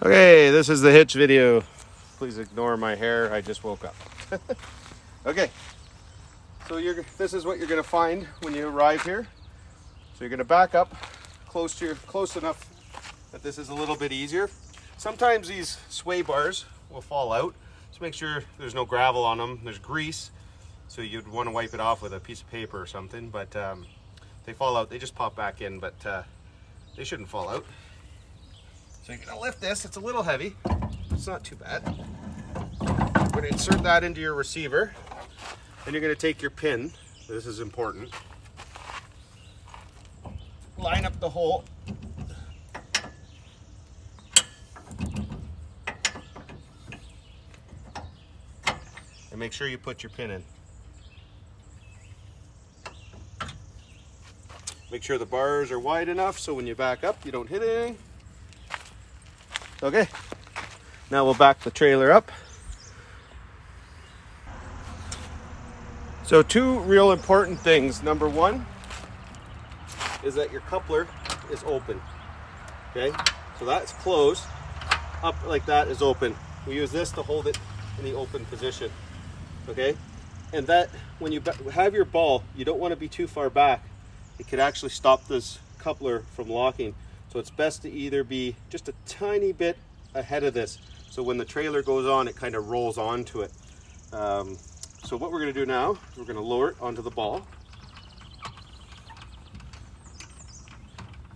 Okay, this is the hitch video. Please ignore my hair. I just woke up. Okay, so this is what you're going to find when you arrive here. So you're going to back up close enough that this is a little bit easier. Sometimes these sway bars will fall out, so make sure there's no gravel on them. There's grease, so you'd want to wipe it off with a piece of paper or something. But they fall out, they just pop back in, but they shouldn't fall out. So you're going to lift this. It's a little heavy. It's not too bad. You're going to insert that into your receiver. Then you're going to take your pin. This is important. Line up the hole. And make sure you put your pin in. Make sure the bars are wide enough so when you back up, you don't hit anything. Okay, now we'll back the trailer up. So two real important things. Number one is that your coupler is open. Okay, so that's closed. Up like that is open. We use this to hold it in the open position. Okay, and that when you have your ball, you don't want to be too far back. It could actually stop this coupler from locking. So it's best to either be just a tiny bit ahead of this. So when the trailer goes on, it kind of rolls onto it. So what we're going to do now is we're going to lower it onto the ball.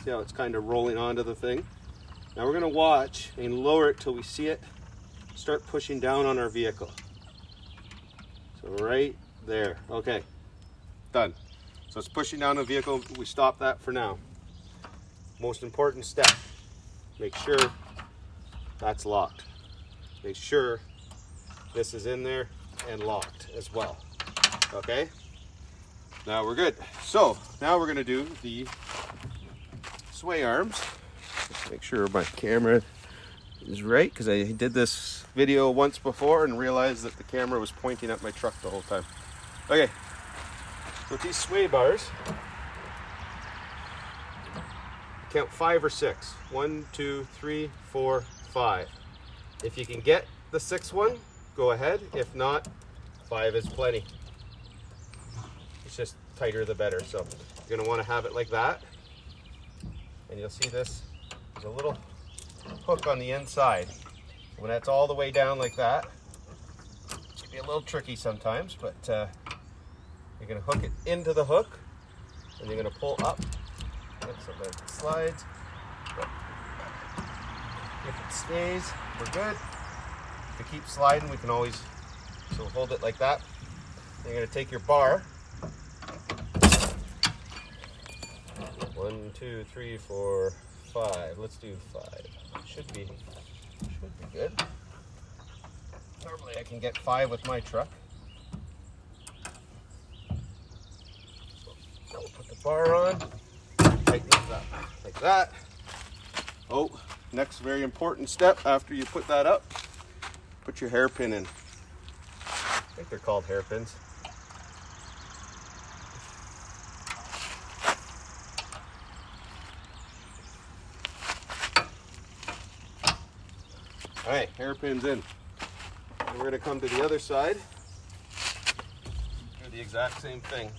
See how it's kind of rolling onto the thing? Now we're going to watch and lower it till we see it start pushing down on our vehicle. So right there. Okay, done. So it's pushing down the vehicle. We stop that for now. Most important step, make sure that's locked. Make sure this is in there and locked as well. Okay, now we're good. So now we're going to do the sway arms. Just make sure my camera is right, because I did this video once before and realized that the camera was pointing at my truck the whole time. Okay, with these sway bars, count 5 or 6. 1, 2, 3, 4, 5. If you can get the 6th one, go ahead. If not, 5 is plenty. It's just tighter the better. So you're going to want to have it like that. And you'll see this, there's a little hook on the inside. When that's all the way down like that, it can be a little tricky sometimes, but you're going to hook it into the hook and you're going to pull up. So that it slides. But if it stays, we're good. If it keeps sliding, we can always hold it like that. You're going to take your bar. 1, 2, 3, 4, 5. Let's do 5. Should be good. Normally I can get 5 with my truck. So we'll put the bar on. Tighten it up like that. Oh, next very important step after you put that up, put your hairpin in. I think they're called hairpins. All right, hairpin's in. And we're going to come to the other side. Do the exact same thing.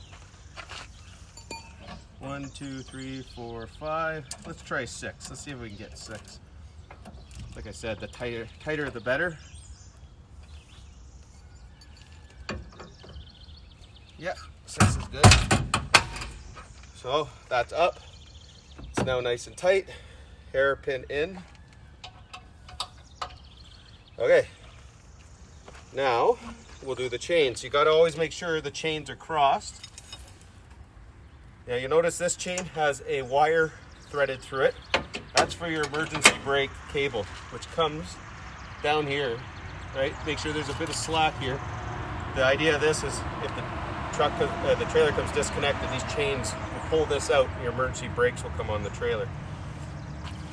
1, 2, 3, 4, 5. Let's try 6. Let's see if we can get 6. Like I said, the tighter the better. Yeah, 6 is good. So that's up. It's now nice and tight. Hairpin in. Okay. Now we'll do the chains. You got to always make sure the chains are crossed. Now you notice this chain has a wire threaded through it. That's for your emergency brake cable, which comes down here, right? Make sure there's a bit of slack here. The idea of this is if the trailer comes disconnected, these chains will pull this out and your emergency brakes will come on the trailer.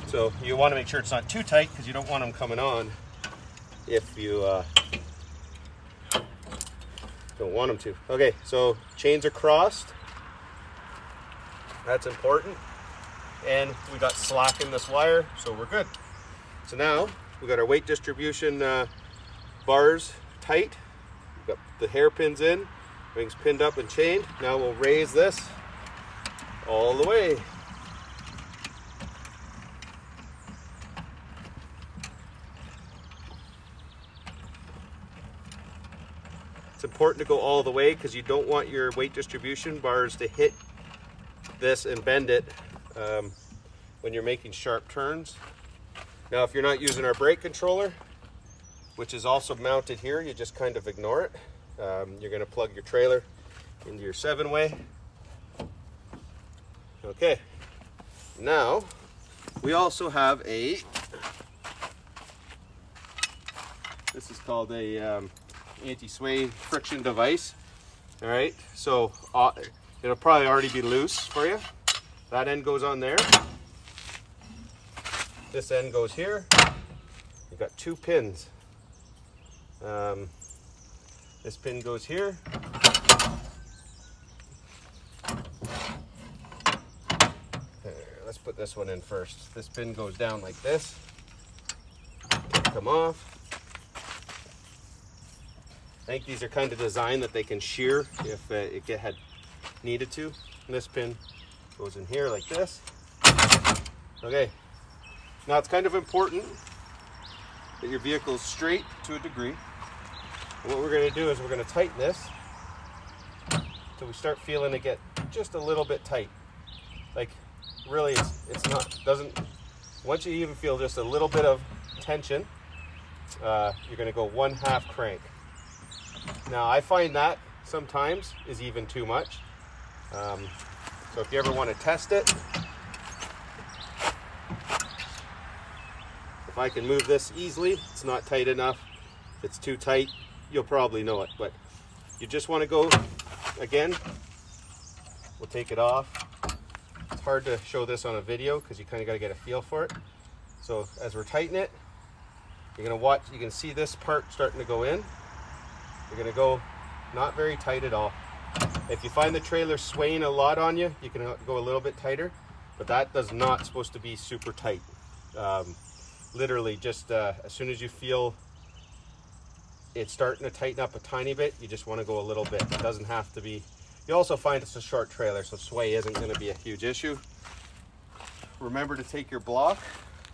So you want to make sure it's not too tight because you don't want them coming on if you don't want them to. Okay, so chains are crossed. That's important. And we got slack in this wire, so we're good. So now we got our weight distribution bars tight. We've got the hairpins in, rings pinned up and chained. Now we'll raise this all the way. It's important to go all the way because you don't want your weight distribution bars to hit this and bend it when you're making sharp turns. Now if you're not using our brake controller, which is also mounted here, you just kind of ignore it. You're going to plug your trailer into your 7-way. Okay, now we also have this is called a anti-sway friction device. All right, so it'll probably already be loose for you. That end goes on there. This end goes here. You've got 2 pins. This pin goes here. Let's put this one in first. This pin goes down like this. Come off. I think these are kind of designed that they can shear if it had needed to. And this pin goes in here like this. Okay. Now it's kind of important that your vehicle is straight to a degree. And what we're going to do is we're going to tighten this until we start feeling it get just a little bit tight. Like really, once you even feel just a little bit of tension, you're going to go 1/2 crank. Now I find that sometimes is even too much. So if you ever want to test it, if I can move this easily, it's not tight enough. If it's too tight, you'll probably know it, but you just want to go again. We'll take it off. It's hard to show this on a video because you kind of got to get a feel for it. So as we're tightening it, you're going to watch, you can see this part starting to go in. You're going to go not very tight at all. If you find the trailer swaying a lot on you, you can go a little bit tighter, but that does not supposed to be super tight. Literally just as soon as you feel it's starting to tighten up a tiny bit, you just want to go a little bit. It doesn't have to be. You also find it's a short trailer, so sway isn't going to be a huge issue. Remember to take your block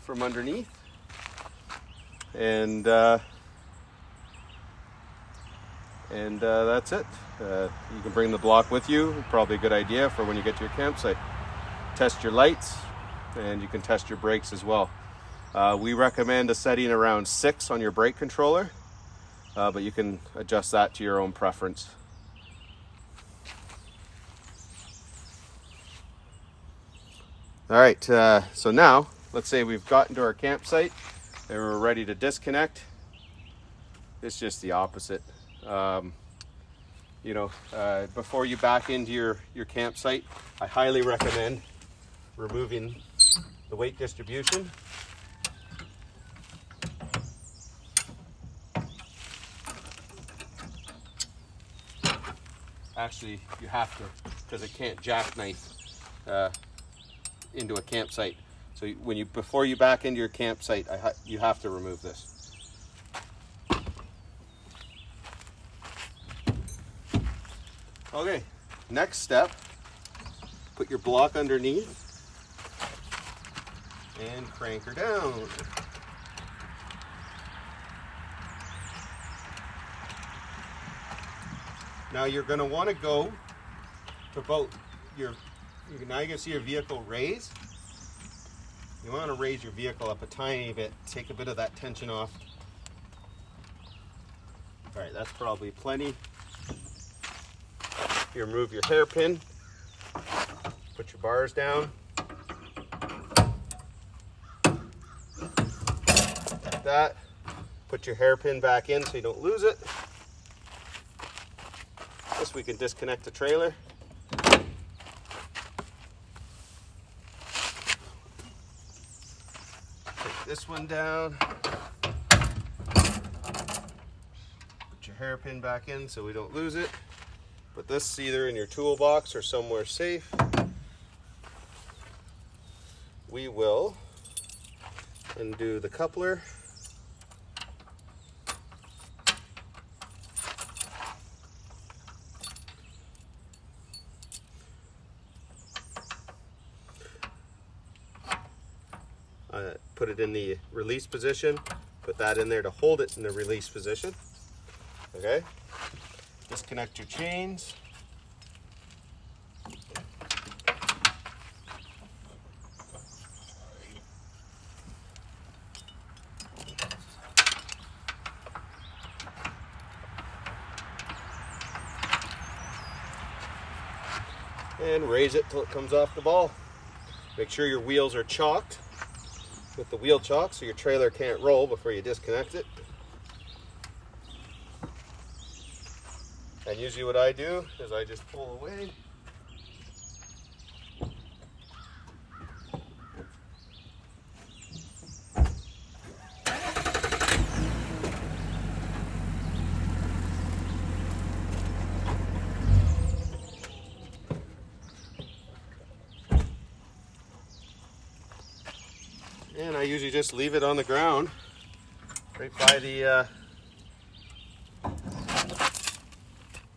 from underneath, and that's it. You can bring the block with you. Probably a good idea for when you get to your campsite. Test your lights, and you can test your brakes as well. We recommend a setting around 6 on your brake controller, but you can adjust that to your own preference. All right, so now let's say we've gotten to our campsite and we're ready to disconnect. It's just the opposite. Before you back into your campsite, I highly recommend removing the weight distribution. Actually, you have to, because it can't jackknife into a campsite. So before you back into your campsite, you have to remove this. Okay, next step, put your block underneath and crank her down. Now you're going to want to go to about now you can see your vehicle raise. You want to raise your vehicle up a tiny bit, take a bit of that tension off. All right, that's probably plenty. You remove your hairpin, put your bars down. Like that. Put your hairpin back in so you don't lose it. This we can disconnect the trailer. Take this one down. Put your hairpin back in so we don't lose it. Put this either in your toolbox or somewhere safe. We will Undo the coupler. Put it in the release position. Put that in there to hold it in the release position. Okay. Disconnect your chains. And raise it till it comes off the ball. Make sure your wheels are chalked with the wheel chock so your trailer can't roll before you disconnect it. And usually what I do is I just pull away. And I usually just leave it on the ground right by the,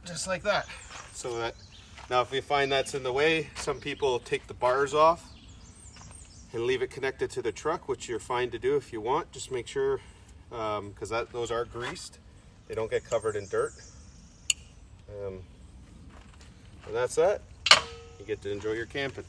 just like that. So that, now if you find that's in the way, some people take the bars off and leave it connected to the truck, which you're fine to do if you want. Just make sure, because those are greased, they don't get covered in dirt. And that's that. You get to enjoy your camping.